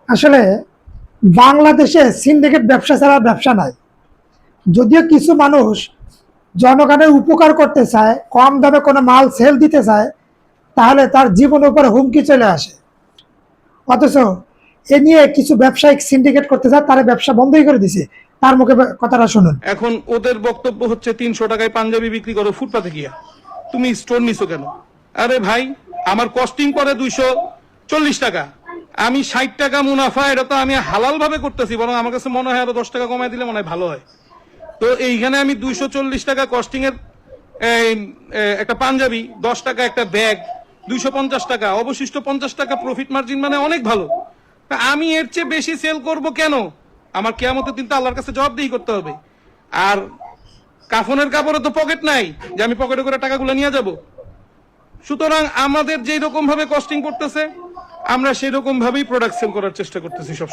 আসলে বাংলাদেশে সিন্ডিকেট ব্যবসা ছাড়া ব্যবসা নাই। যদিও কিছু মানুষ জনগণের উপকার করতে চায়, কম দামে কোনো মাল সেল দিতে চায়, তাহলে তার জীবনের উপর হুমকি চলে আসে। অথচ এ নিয়ে কিছু ব্যবসায়িক সিন্ডিকেট করতে চায়, তারা ব্যবসা বন্ধই করে দিছে। তার মুখে কথাটা শুনুন। এখন ওদের বক্তব্য হচ্ছে 300 টাকায় পাঞ্জাবি বিক্রি করো ফুটপাতে গিয়া, তুমি স্টোর নিছো কেন? আরে ভাই, আমার কস্টিং করে 240 টাকা, আমি 60 টাকা মুনাফা, এটা তো আমি হালাল ভাবে করতেছি, বরং আমার কাছে মনে হয় আরো 10 টাকা কমাই দিলে মনে হয় ভালো হয়। তো এইখানে আমি 240 টাকা কস্টিং এর একটা পাঞ্জাবি, 10 টাকা একটা ব্যাগ, 250 টাকা, অবশিষ্ট 50 টাকা প্রফিট মার্জিন, মানে অনেক ভালো। তা আমি এর চেয়ে বেশি সেল করব কেন? আমার কিয়ামতের দিন তো আল্লাহর কাছে জবাবদিহি করতে হবে। আর কাফনের কাপড়ে তো পকেট নাই যে আমি পকেটে করে টাকাগুলো নিয়ে যাব। সুতরাং আমাদের যেই রকম ভাবে কস্টিং করতেছে, আমরা সেই রকম ভাবেই প্রোডাক্ট সেল করার চেষ্টা করতেছি সব।